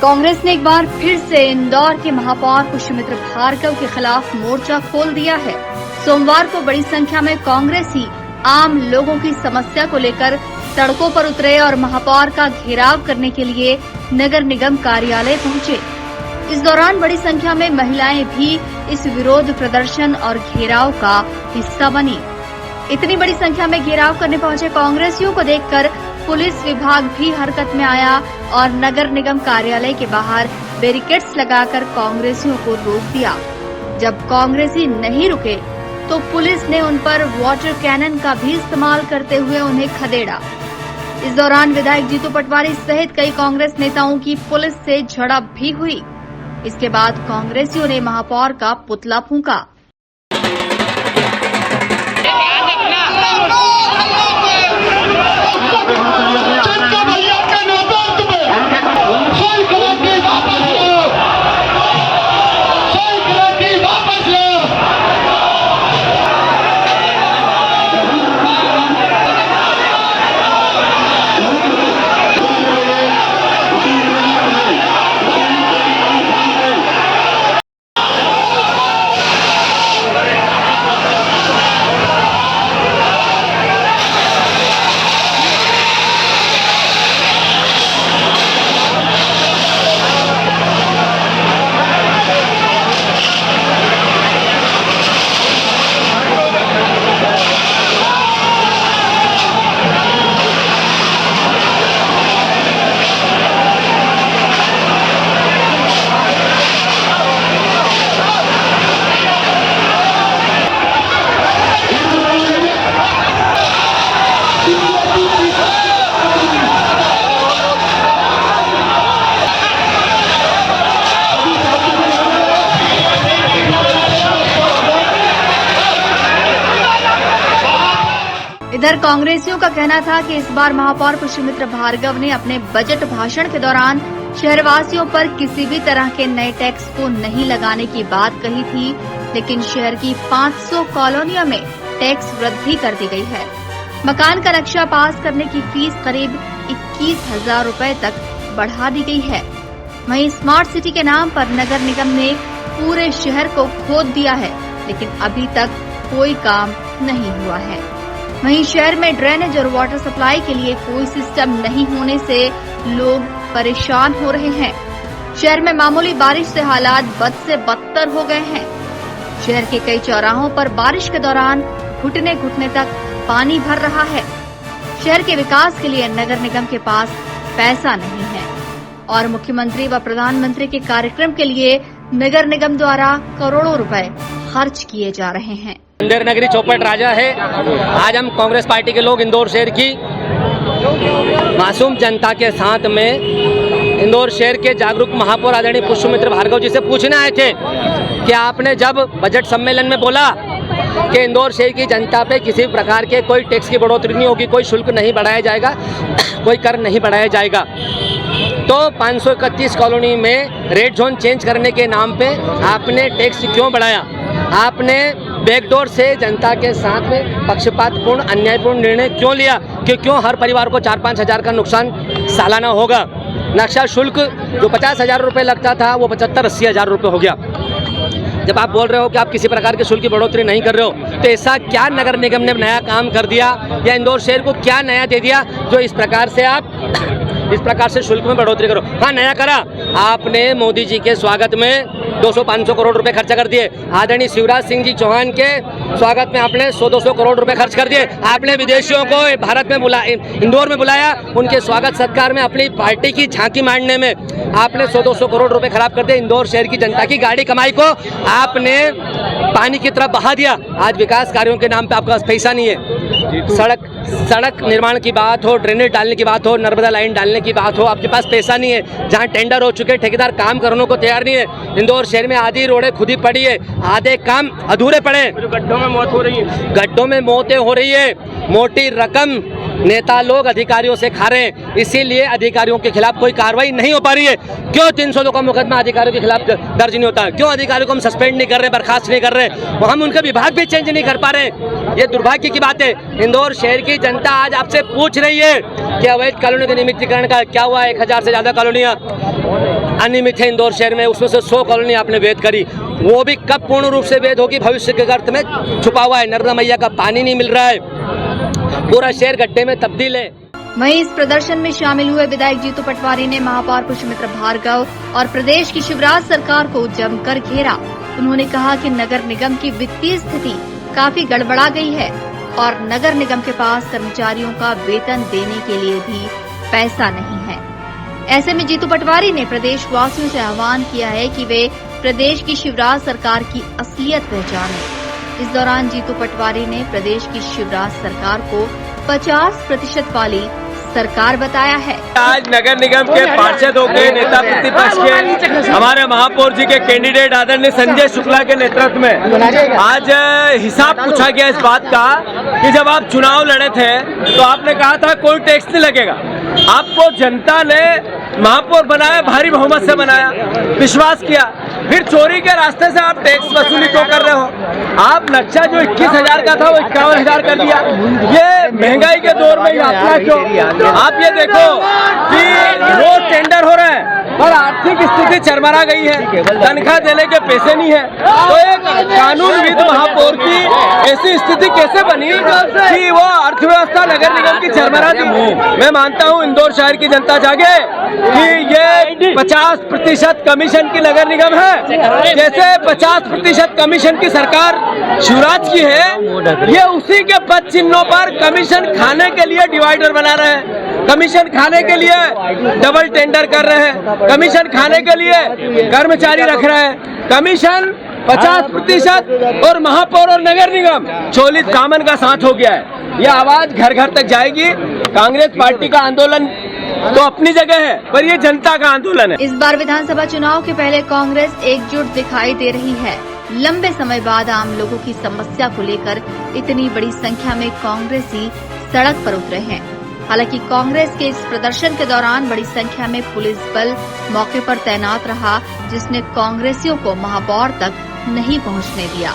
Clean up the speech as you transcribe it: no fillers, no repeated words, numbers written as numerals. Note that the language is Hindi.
कांग्रेस ने एक बार फिर से इंदौर के महापौर पुष्यमित्र भार्गव के खिलाफ मोर्चा खोल दिया है। सोमवार को बड़ी संख्या में कांग्रेसी आम लोगों की समस्या को लेकर सड़कों पर उतरे और महापौर का घेराव करने के लिए नगर निगम कार्यालय पहुंचे। इस दौरान बड़ी संख्या में महिलाएं भी इस विरोध प्रदर्शन और घेराव का हिस्सा बनी। इतनी बड़ी संख्या में घेराव करने पहुंचे कांग्रेसियों को देखकर पुलिस विभाग भी हरकत में आया और नगर निगम कार्यालय के बाहर बैरिकेड्स लगाकर कांग्रेसियों को रोक दिया। जब कांग्रेसी नहीं रुके तो पुलिस ने उन पर वाटर कैनन का भी इस्तेमाल करते हुए उन्हें खदेड़ा। इस दौरान विधायक जीतू पटवारी सहित कई कांग्रेस नेताओं की पुलिस से झड़प भी हुई। इसके बाद कांग्रेसियों ने महापौर का पुतला फूंका। इधर कांग्रेसियों का कहना था कि इस बार महापौर पुष्यमित्र भार्गव ने अपने बजट भाषण के दौरान शहरवासियों पर किसी भी तरह के नए टैक्स को नहीं लगाने की बात कही थी, लेकिन शहर की 500 कॉलोनियों में टैक्स वृद्धि कर दी गई है। मकान का नक्शा पास करने की फीस करीब 21,000 रुपए तक बढ़ा दी गई है। वहीं स्मार्ट सिटी के नाम पर नगर निगम ने पूरे शहर को खोद दिया है, लेकिन अभी तक कोई काम नहीं हुआ है। वहीं शहर में ड्रेनेज और वाटर सप्लाई के लिए कोई सिस्टम नहीं होने से लोग परेशान हो रहे हैं। शहर में मामूली बारिश से हालात बद से बदतर हो गए हैं। शहर के कई चौराहों पर बारिश के दौरान घुटने घुटने तक पानी भर रहा है। शहर के विकास के लिए नगर निगम के पास पैसा नहीं है और मुख्यमंत्री व प्रधानमंत्री के कार्यक्रम के लिए नगर निगम द्वारा करोड़ों रुपए खर्च किए जा रहे हैं। इंदौर नगरी चौपट राजा है। आज हम कांग्रेस पार्टी के लोग इंदौर शहर की मासूम जनता के साथ में इंदौर शहर के जागरूक महापौर आदरणीय पुष्यमित्र भार्गव जी से पूछने आए थे कि आपने जब बजट सम्मेलन में बोला कि इंदौर शहर की जनता पे किसी प्रकार के कोई टैक्स की बढ़ोतरी नहीं होगी, कोई शुल्क नहीं बढ़ाया जाएगा, कोई कर नहीं बढ़ाया जाएगा, तो 531 कॉलोनी में रेड जोन चेंज करने के नाम पे आपने टैक्स क्यों बढ़ाया? आपने बैकडोर से जनता के साथ में पक्षपातपूर्ण अन्यायपूर्ण निर्णय क्यों लिया कि क्यों हर परिवार को 4-5 हज़ार का नुकसान सालाना होगा? नक्शा शुल्क जो 50,000 रुपये लगता था वो 75-80 हज़ार रुपये हो गया। जब आप बोल रहे हो कि आप किसी प्रकार के शुल्क की बढ़ोतरी नहीं कर रहे हो, तो ऐसा क्या नगर निगम ने नया काम कर दिया या इंदौर शहर को क्या नया दे दिया जो इस प्रकार से शुल्क में बढ़ोतरी करो? हाँ, नया करा आपने। मोदी जी के स्वागत में 200-500 करोड़ रुपए खर्चा कर दिए। आदरणीय शिवराज सिंह जी चौहान के स्वागत में आपने 100-200 करोड़ रुपए खर्च कर दिए। आपने विदेशियों को भारत में इंदौर में बुलाया, उनके स्वागत सत्कार में अपनी पार्टी की झांकी मारने में आपने 100-200 करोड़ रुपए खराब कर दिए। इंदौर शहर की जनता की गाड़ी कमाई को आपने पानी की तरफ बहा दिया। आज विकास कार्यों के नाम पे आपके पास पैसा नहीं है। सड़क निर्माण की बात हो, ड्रेनेज डालने की बात हो, नर्मदा लाइन डालने की बात हो, आपके पास पैसा नहीं है। जहां टेंडर हो चुके, ठेकेदार काम करने को तैयार नहीं है। इंदौर शहर में आधी रोडें खुदी पड़ी है, आधे काम अधूरे पड़े, गड्ढों में मौतें हो रही है। मोटी रकम नेता लोग अधिकारियों से खा रहे हैं, इसीलिए अधिकारियों के खिलाफ कोई कार्रवाई नहीं हो पा रही है। क्यों 302 का मुकदमा अधिकारियों के खिलाफ दर्ज नहीं होता है? क्यों अधिकारियों को हम सस्पेंड नहीं कर रहे, बर्खास्त नहीं कर रहे, हम उनका विभाग भी चेंज नहीं कर पा रहे? ये दुर्भाग्य की बात है। इंदौर शहर की जनता आज आपसे पूछ रही है कि अवैध कॉलोनी के नियमितीकरण का क्या हुआ। 1000 से ज्यादा कॉलोनियां अनियमित है इंदौर शहर में, उसमें से 100 कॉलोनी आपने वैध करी, वो भी कब पूर्ण रूप से वैध होगी भविष्य के अर्थ में छुपा हुआ है। नर्मदा मैया का पानी नहीं मिल रहा है, पूरा शहर गड्ढे में तब्दील है। वहीं इस प्रदर्शन में शामिल हुए विधायक जीतू पटवारी ने महापौर पुष्यमित्र भार्गव और प्रदेश की शिवराज सरकार को जमकर घेरा। उन्होंने कहा कि नगर निगम की वित्तीय स्थिति काफी गड़बड़ा गई है और नगर निगम के पास कर्मचारियों का वेतन देने के लिए भी पैसा नहीं है। ऐसे में जीतू पटवारी ने प्रदेश वासियों से आह्वान किया है कि वे प्रदेश की शिवराज सरकार की असलियत पहचानें। इस दौरान जीतू पटवारी ने प्रदेश की शिवराज सरकार को 50% वाली सरकार बताया है। आज नगर निगम के पार्षदों के नेता प्रतिपक्ष के हमारे महापौर जी के कैंडिडेट आदरणीय संजय शुक्ला के नेतृत्व में आज हिसाब पूछा गया इस बात का कि जब आप चुनाव लड़े थे तो आपने कहा था कोई टैक्स नहीं लगेगा। आपको जनता ने महापौर बनाया, भारी बहुमत से बनाया, विश्वास किया, फिर चोरी के रास्ते से आप टैक्स वसूली तो कर रहे हो। आप नक्शा जो 21,000 का था वो 51,000 कर दिया। ये महंगाई के दौर में यात्रा क्यों? आप ये देखो कि रोज टेंडर हो रहे हैं और आर्थिक स्थिति चरमरा गई है, तनख्वाह देने के पैसे नहीं है। तो एक कानूनविद महापौर की ऐसी स्थिति कैसे बनी कि वो अर्थव्यवस्था नगर निगम की चरमरा दी? मैं मानता हूँ इंदौर शहर की जनता जागे कि ये 50% कमीशन की नगर निगम है। जैसे 50% कमीशन की सरकार शिवराज की है, ये उसी के पद चिन्हों पर कमीशन खाने के लिए डिवाइडर बना रहे हैं, कमीशन खाने के लिए डबल टेंडर कर रहे हैं, कमीशन खाने के लिए कर्मचारी रख रहे हैं। कमीशन 50% और महापौर और नगर निगम चोलित दामन का साथ हो गया है। यह आवाज घर घर तक जाएगी। कांग्रेस पार्टी का आंदोलन तो अपनी जगह है, पर ये जनता का आंदोलन है। इस बार विधानसभा चुनाव के पहले कांग्रेस एकजुट दिखाई दे रही है। लंबे समय बाद आम लोगों की समस्या को लेकर इतनी बड़ी संख्या में कांग्रेसी सड़क पर उतरे हैं। हालांकि कांग्रेस के इस प्रदर्शन के दौरान बड़ी संख्या में पुलिस बल मौके पर तैनात रहा, जिसने कांग्रेसियों को महापौर तक नहीं पहुंचने दिया।